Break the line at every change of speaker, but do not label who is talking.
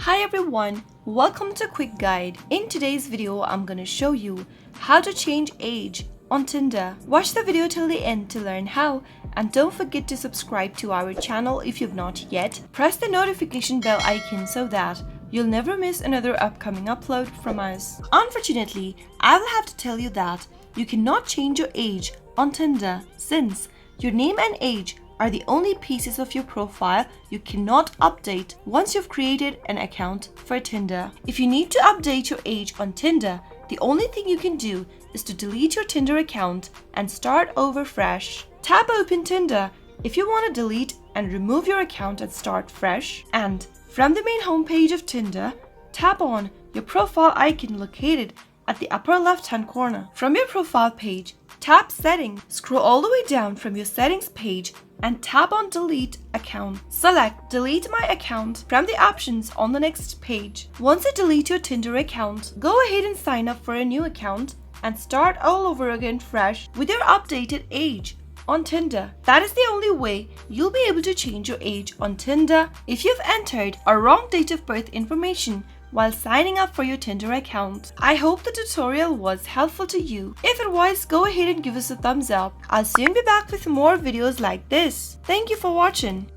Hi everyone, welcome to Quick Guide. In today's video, I'm gonna show you how to change age on Tinder. Watch the video till the end to learn how, and don't forget to subscribe to our channel if you've not yet. Press the notification bell icon so that you'll never miss another upcoming upload from us. Unfortunately, I will have to tell you that you cannot change your age on Tinder since your name and age are the only pieces of your profile you cannot update once you've created an account for Tinder. If you need to update your age on Tinder, the only thing you can do is to delete your Tinder account and start over fresh. Tap Open Tinder if you want to delete and remove your account and start fresh. And from the main homepage of Tinder, tap on your profile icon located at the upper left-hand corner. From your profile page, tap Settings. Scroll all the way down from your Settings page and tap on Delete Account. Select Delete My Account from the options on the next page. Once you delete your Tinder account, go ahead and sign up for a new account and start all over again fresh with your updated age on Tinder. That is the only way you'll be able to change your age on Tinder if you've entered a wrong date of birth information while signing up for your Tinder account. I hope the tutorial was helpful to you. If it was, go ahead and give us a thumbs up. I'll soon be back with more videos like this. Thank you for watching.